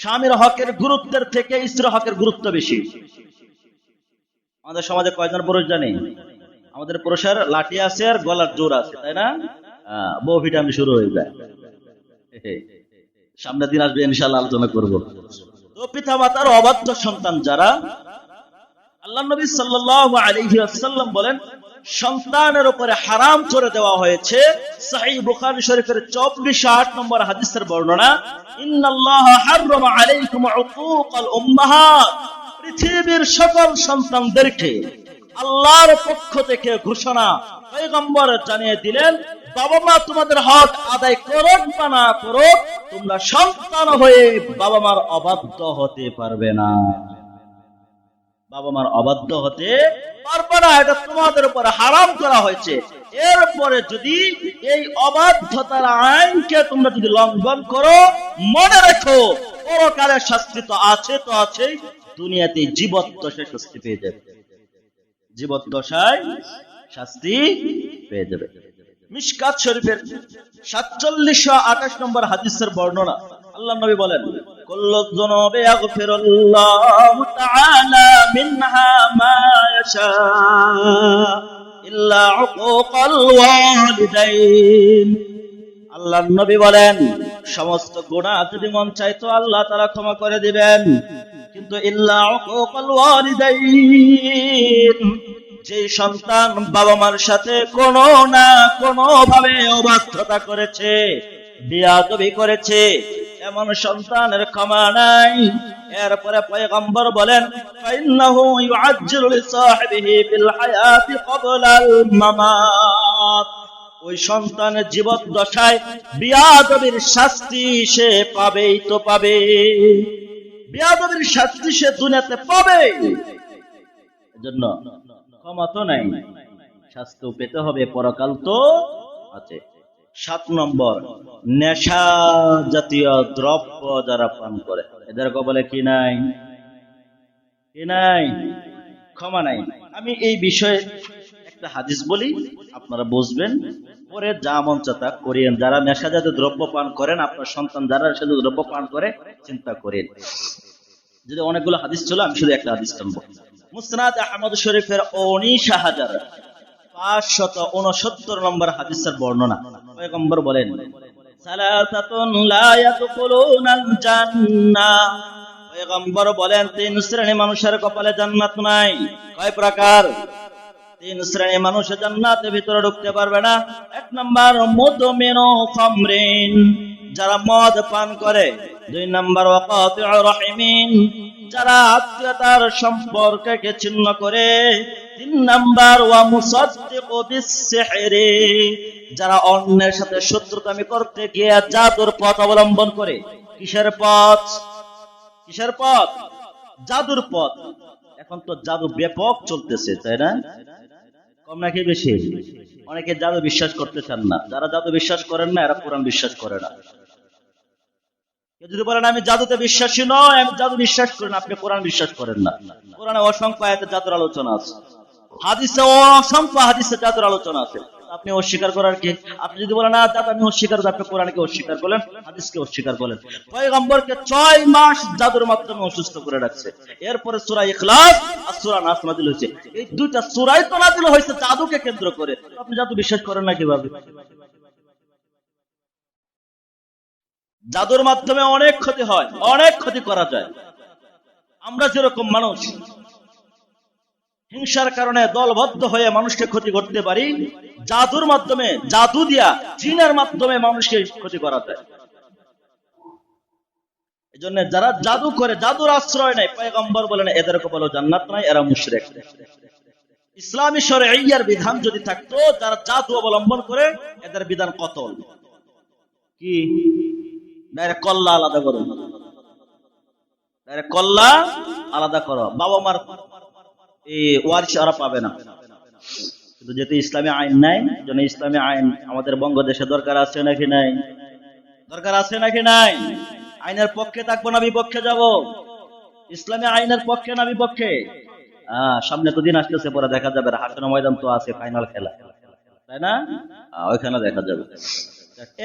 স্বামীর হকের গুরুত্বের থেকে স্ত্রীর হকের গুরুত্ব বেশি। আমাদের সমাজে কয়জন পুরুষ জানি? আমাদের পুরুষের লাঠি আছে আর গলার জোর আছে, তাই না? বউ ভিটামিন শুরু হয়ে যায়। সামনের দিন আসবে ইনশাআল্লাহ আলোচনা করব। তো পিতা মাতার অবাধ্য সন্তান যারা, আল্লাহ নবী সাল্লাল্লাহু আলাইহি ওয়াসাল্লাম বলেন সন্তানের উপরে হারাম করে দেওয়া হয়েছে। সহিহ বুখারী শরীফের 2408 নম্বর হাদিসের বর্ণনা, ইন্নাল্লাহা হাররামা আলাইকুম উকুকাল উম্মাহাত। পৃথিবীর সকল সন্তানদেরকে আল্লাহর পক্ষ থেকে ঘোষণা, পয়গম্বর জানিয়ে দিলেন, বাবা মা তোমাদের হক আদায় করুক বা না করুক, তোমরা সন্তান হয়ে বাবা মার অবাধ্য হতে পারবে না। বাবা মার অবাধ্য হতে পারবে না, এটা তোমাদের উপরে হারাম করা হয়েছে। এরপরে যদি এই অবাধ্যতার আইনকে তোমরা যদি লঙ্ঘন করো, মনে রেখো পরকালের শাস্তি তো আছে, তো আছেই, দুনিয়াতে জীবদ্দশায় শাস্তি পেয়ে যাবে, জীবদ্দশায় শাস্তি পেয়ে যাবে। মিশকাত শরীফের 4728 নম্বর হাদিসের বর্ণনা, আল্লাহ নবী বলেন, কুল্লু যুনুবি ইয়াগফিরুল্লাহু তাআলা মিনহা মা ইয়াশা ইল্লা উকুকাল ওয়ালিদাইন। আল্লাহ নবী বলেন সমস্ত গুনাহ যদি মন চাইতো আল্লাহ তাআলা ক্ষমা করে দিবেন, কিন্তু ইল্লা উকুকাল ওয়ালিদাইন, যে সন্তান বাবা মার সাথে কোনো না কোনো ভাবে অবাধ্যতা করেছে, বেয়াদবি করেছে, এমন সন্তানের ক্ষমা নাই। এরপরে পয়গম্বর বলেন, ফাইন্নাহু ইউআজ্জিলু লিসাহিবিহি বিল হায়াতি ক্বাবলাল মামাত। ওই সন্তানের জীবদ্দশায় বেয়াদবির শাস্তি সে পাবেই তো পাবে, বেয়াদবির শাস্তি সে দুনিয়াতে পাবে। এজন্য ক্ষমা তো নাই, শাস্তিও পেতে হবে, পরকাল তো আছে। 7 নম্বর নেশা জাতীয় দ্রব্য যারা পান করে, এদের কবলে কি নাই? কি নাই? ক্ষমা নাই। আমি এই বিষয়ে একটা হাদিস বলি, আপনারা বুঝবেন, পরে যা মন চায় তা করেন। যারা নেশা জাতীয় দ্রব্য পান করেন, আপনার সন্তান যারা নেশা জাতীয় দ্রব্য পান করে, চিন্তা করেন। যদি অনেকগুলো হাদিস ছিল, আমি শুধু একটা হাদিস টানবো। মুসনাদ আহমদ শরীফের 19,569 নম্বর হাদিসের বর্ণনা, পয়গম্বর বলেন, সালাসাতুন লা ইয়াদখুলুনাল জান্নাহ। পয়গম্বর বলেন 3 শ্রেণী মানুষের কপালে জান্নাত নাই। কয় প্রকার? 3 শ্রেণী মানুষ জান্নাতের ভিতরে ঢুকতে পারবে না। 1 নম্বর মুদমিনু খামরিন, যারা মদ পান করে। 2 নম্বর ওয়াকাতিউ রাহিমিন, যারা আত্মীয়তার সম্পর্ককে ছিন্ন করে। 3 নম্বর ওয়া মুসাদ্দিকু বিস-সিহরি, যারা অন্যের সাথে শত্রুতামি করতে গিয়ে জাদুর পথ অবলম্বন করে। কিসের পথ? কিসের পথ? জাদুর পথ। এখন তো জাদু ব্যাপক চলতেছে, তাই না? কম নাকি বেশি? অনেকে জাদু বিশ্বাস করতে চান না। যারা জাদু বিশ্বাস করেন না এরা কোরআন বিশ্বাস করে না। যদি বলেন আমি জাদুতে বিশ্বাসী নয়, আমি জাদু বিশ্বাস করি না, আপনি কোরআন বিশ্বাস করেন না। কোরআনে অসংখ্য আয়াতে জাদুর আলোচনা আছে, হাদিসে অসংখ্য হাদিসে জাদুর আলোচনা আছে। আপনি অস্বীকার করার কি? আপনি যদি বলেন না জাদু আমি অস্বীকার করি, আপনি কোরআনকে অস্বীকার করলেন, হাদিসকে অস্বীকার করলেন। পয়গম্বরকে 6 মাস জাদুর মাধ্যমে অসুস্থ করে রাখছে। এরপরে সূরা ইখলাস আর সূরা নাস নাযিল হয়েছে। এই দুইটা সূরাই তো নাযিল হয়েছে জাদুকে কেন্দ্র করে। আপনি জাদু বিশ্বাস করেন না কিভাবে? জাদুর মাধ্যমে অনেক ক্ষতি হয়, অনেক ক্ষতি করা যায়। আমরা যেরকম মানুষ হিংসার কারণে দলবদ্ধ হয়ে মানুষকে ক্ষতি করতে পারি, জাদুর মাধ্যমে, জাদু দিয়া জিনের মাধ্যমে মানুষকে ক্ষতি করা যায়। এই জন্য যারা জাদু করে, জাদুর আশ্রয় নেয়, পয়গম্বর বলেন এদেরকে বলো জান্নাত নাই, এরা মুশরিক। ইসলামী শরঈয়ার বিধান যদি থাকতো, যারা জাদু অবলম্বন করে এদের বিধান কতল। কি ডাইরেক্ট কল্লা আলাদা করো, ডাইরেক্ট কল্লা আলাদা করো। বাবা মার এই ওয়ারিশ ওরা পাবে না। কিন্তু যেহেতু ইসলামী আইন নাই, জন্য ইসলামী আইন আমাদের বঙ্গদেশে দরকার আছে নাকি নাই? দরকার আছে নাকি নাই? আইনের পক্ষে থাকবো না বিপক্ষে যাব? ইসলামী আইনের পক্ষে না বিপক্ষে? সামনে তো দিন আসতেছে, পরে দেখা যাবে। হাসান ময়দান তো আছে, ফাইনাল খেলা, তাই না? ওইখানে দেখা যাবে।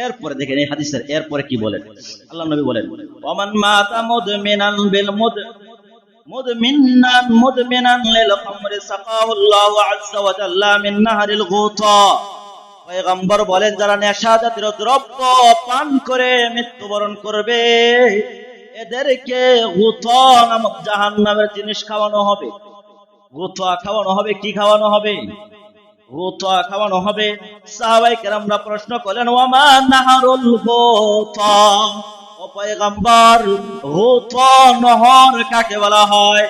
এরপরে দেখেন এই হাদিসের এরপরে কি বলেন। আল্লাহ নবী বলেন ওমান মাতা মুদমিনান বিল মুদমিনান লিল খামরি সাকাহুল্লাহু আযজা ওয়া জাল্লা মিন নাহরিল গুতা। পয়গম্বর বলেন যারা নেশা জাতীয় দ্রব্য পান করে মৃত্যুবরণ করবে, এদেরকে গুতা নামক জাহান্নামের জিনিস খাওয়ানো হবে। গুতা খাওয়ানো হবে। কি খাওয়ানো হবে? গুতা খাওয়ানো হবে। সাহাবায়ে কেরামরা প্রশ্ন করলেন ওয়ামা নাহারুল গুতা, ও পয়গম্বর গুতা নহর কাকে বলা হয়?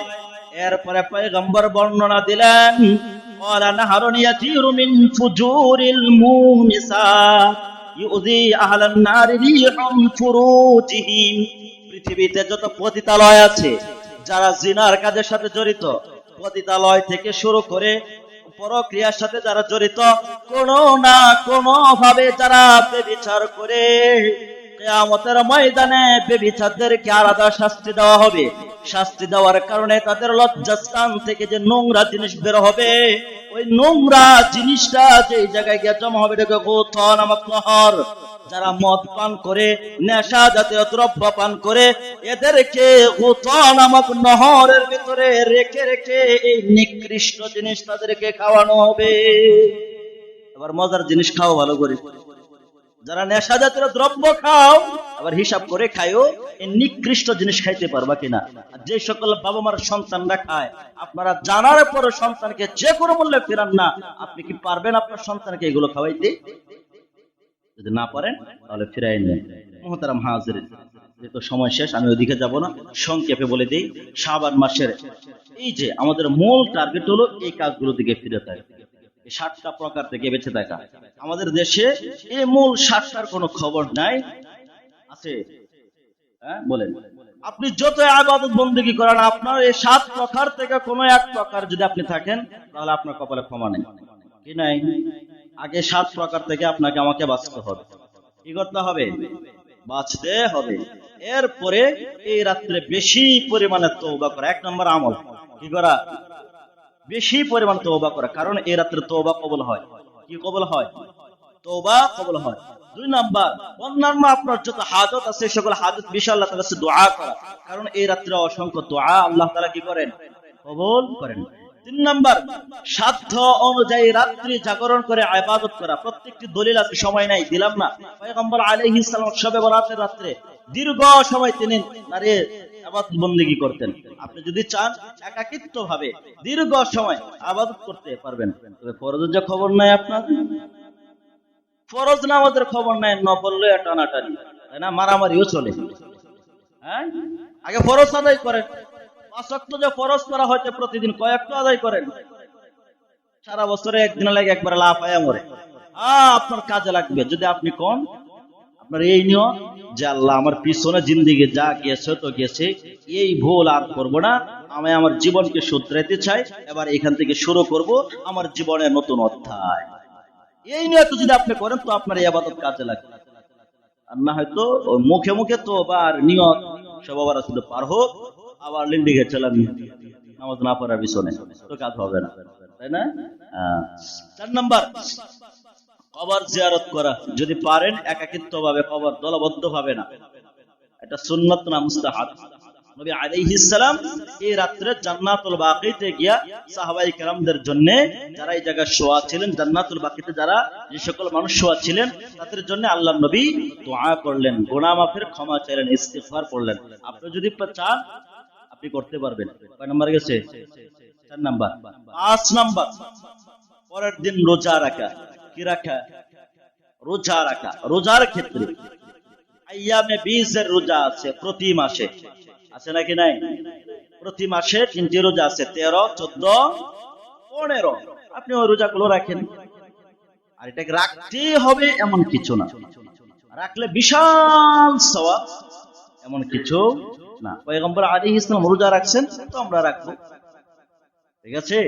এরপরে পয়গম্বর বর্ণনা দিলেন ক্বালা নাহারুন ইয়াতিরু মিন ফুজুরিল মুমিসাত ইউযি আহলান নারি রিহুম ফুরুজিহিম। পৃথিবীতে যত পতিতালয় আছে, যারা জিনার কাজের সাথে জড়িত, পতিতালয় থেকে শুরু করে পরক্রিয়ার সাথে যারা জড়িত, কোন না কোন ভাবে যারা ব্যভিচার করে, কিয়ামতের ময়দানে ব্যভিচারদেরকে আলাদা শাস্তি দেওয়া হবে। শাস্তি দেওয়ার কারণে তাদের লজ্জাস্থান থেকে যে নোংরা জিনিস বের হবে, ওই নোংরা জিনিসটা যে জায়গায় গিয়ে জমা হবে এটাকে গুতা নামক নহর। যারা মদ পান করে, নেশা জাতীয় দ্রব্য পান করে, এদেরকে গুতা নামক নহরের ভিতরে রেখে রেখে এই নিকৃষ্ট জিনিস তাদেরকে খাওয়ানো হবে। আবার মজার জিনিস খাও ভালো করে। যারা নেশা জাতীয় দ্রব্য খাও, আবার হিসাব করে খায়ও, এই নিকৃষ্ট জিনিস খাইতে পারবা কিনা। আর যে সকল বাবা মার সন্তানরা খায়, আপনারা জানার পরও সন্তানকে যে কোনো মূল্যে ফেরান না, আপনি কি পারবেন আপনার সন্তানকে এগুলো খাওয়াইতে? যদি না পারেন তাহলে ফিরাই নেন। মুহতারাম হাজিরিন, যেহেতু সময় শেষ, আমি ওইদিকে যাব না, সংক্ষেপে বলে দিই। শাবান মাসের এই যে আমাদের মূল টার্গেট হলো এই কাজগুলো দিকে ফিরে থাকা, এই 7টা প্রকার থেকে বেঁচে থাকা। আমাদের দেশে এই মূল 7টার কোনো খবর নাই, আছে? হ্যাঁ বলেন, আপনি যত ইবাদত বন্দেগী করেন, আপনার এই 7 প্রকার থেকে কোনো এক প্রকার যদি আপনি থাকেন, তাহলে আপনার কপালে ক্ষমা নেই। কি নাই? আগে 7 প্রকার থেকে আপনাকে আমাকে বাঁচতে হবে। কি করতে হবে? বাঁচতে হবে। এরপরে এই রাত্রে বেশি পরিমাণে তওবা করা, 1 নম্বর আমল। কি করা? বেশি পরিমাণ তওবা করা, কারণ এই রাত্রে তওবা কবুল হয়। কি কবুল হয়? তওবা কবুল হয়। 2 নাম্বার, অন্যান্য আপনার যত হাজত আছে সকল হাজত বিষয়ে আল্লাহ তাআলার কাছে দোয়া করা, কারণ এই রাত্রে অসংখ্য দোয়া আল্লাহ তাআলা কি করেন? কবুল করেন। 3 নাম্বার, সাধ্য অনুযায়ী রাত্রি জাগরণ করে ইবাদত করা। প্রত্যেকটি দলিল আছে, সময় নাই, দিলাম না। পয়গম্বর আলাইহিস সালাম শবে বরাতের রাত্রে দীর্ঘ সময় তিনি নারীর ইবাদত বন্দেগী করতেন। আপনি যদি চান একাকিত্ব ভাবে দীর্ঘ সময় ইবাদত করতে পারবেন। তবে ফরজের যে খবর নাই আপনার, ফরজ নামাজের খবর নাই, নফল টানাটানি, তাই না? মারামারিও চলে। হ্যাঁ, আগে ফরজ আদায় করেন। 5 ওয়াক্ত যে ফরজ করা হয়তো প্রতিদিন কয়েকটা আদায় করেন। সারা বছরে একদিন লাগে একবার লাফায়া মরে, আপনার কাজে লাগবে। যদি আপনি কোন আপনার এই নিয়ত যে আল্লাহ আমার পিছনে জিন্দিগি যা গেছে তো গেছে, এই ভুল আর করবো না, আমি আমার জীবনকে শুধরাইতে চাই, এবার এখান থেকে শুরু করব আমার জীবনের নতুন অধ্যায়। এই নিয়ত যদি আপনি করেন তো আপনার এই ইবাদত কাজে লাগবে। আর না হয়তো মুখে মুখে তো আর নিয়ত সব আবার আসলে পার হোক, আবার লিন্ডিঘে চলাম নামাজ না পড়ার পিছনে, তো কাজ হবে না, তাই না? 4 নাম্বার, কবর জিয়ারত করা। যদি পারেন একাকিত্ব ভাবে, কবর দলবদ্ধ ভাবে না, এটা সুন্নাত না মুস্তাহাব। নবী আলাইহিস সালাম এই রাত্রে জান্নাতুল বাকিতে গিয়া সাহাবায়ে কেরামদের জন্য, যারা এই জায়গায় শোয়া ছিলেন, জান্নাতুল বাকিতে যারা যে সকল মানুষ শোয়া ছিলেন, তাদের জন্য আল্লাহর নবী দোয়া করলেন, গুনাহ মাফের ক্ষমা চাইলেন, ইস্তিগফার করলেন। আপনি যদি চান আপনি করতে পারবেন। কয় নাম্বার গেছে? 4 নাম্বার। 5 নাম্বার, পরের দিন রোজা রাখা। কি রাখা? রোজা রাখা। রোজার ক্ষেত্রে আইয়ামে 20 এর রোজা আছে প্রতি মাসে, আছে নাকি নাই? প্রতি মাসে 3টি রোজা আছে, 13, 14, 15। আপনি ওই রোজাগুলো রাখেন। আর এটাকে রাখতেই হবে এমন কিছু না, রাখলে বিশাল সওয়াব এমন কিছু না। পয়গম্বর আলাইহিস সালাম রোজা রাখছেন, তো আমরা রাখবো, ঠিক আছে?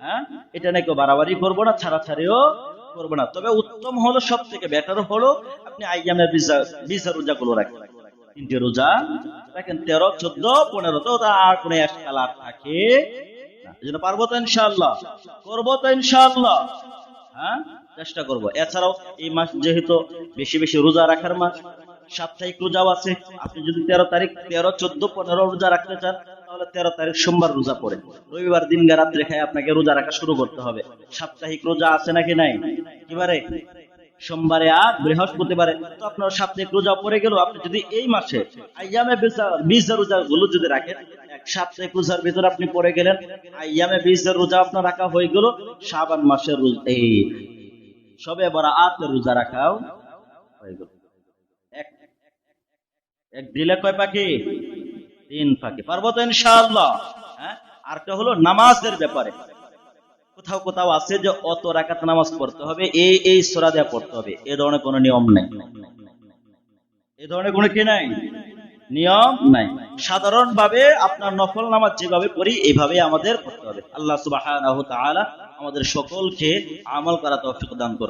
হ্যাঁ, এটা নাকি বাড়াবাড়ি করবো না, ছাড়াছাড়িও করবো না। তবে উত্তম হলো, সব থেকে বেটার হলো আপনি আইয়ামে 20 রোজাগুলো রাখেন। 3টি রোজা রাখেন, 13, 14, 15, তো আর কোনো এককাল আর থাকে না। এই জন্য পারবো তো ইনশাআল্লাহ, করবো তো ইনশাআল্লাহ, হ্যাঁ চেষ্টা করবো। এছাড়াও এই মাস যেহেতু বেশি বেশি রোজা রাখার মাস, সাপ্তাহিক রোজাও আছে। আপনি যদি 13 তারিখ, 13, 14, 15 রোজা রাখতে চান, তাহলে 13 তারিখ সোমবার রোজা পড়ে, রবিবার দিন রাত্রে খায় আপনাকে রোজা রাখা শুরু করতে হবে। সাপ্তাহিক রোজা আছে নাকি নাই? কিবারে? সোমবারে আর বৃহস্পতিবারে। তো আপনার সাপ্তাহিক রোজা পড়ে গেল। আপনি যদি এই মাসে আইয়ামে 20 রোজা গুলো যদি রাখেন, এক সাপ্তাহিক রোজার ভিতরে আপনি পড়ে গেলেন, আইয়ামে 20 রোজা আপনার রাখা হয়ে গেল, শাবান মাসের রোজা, এই সবে বরাতের রোজা রাখাও হয়ে গেল। এক দিলে কয় পাখি? 3 পাখি। পারবো তো ইনশাআল্লাহ? হ্যাঁ। আরটা হলো নামাজের ব্যাপারে। কোথাও কোথাও আছে যে অত রাকাত নামাজ পড়তে হবে, এই সূরা দিয়ে পড়তে হবে, এই ধরনের কোনো নিয়ম নাই। এই ধরনের কোনো কি নাই? নিয়ম নাই। সাধারণভাবে আপনার নফল নামাজ যেভাবে পড়ি এইভাবে আমাদের পড়তে হবে। আল্লাহ সুবহানাহু ওয়া তাআলা আমাদের সকলকে আমল করা তৌফিক দান করুন।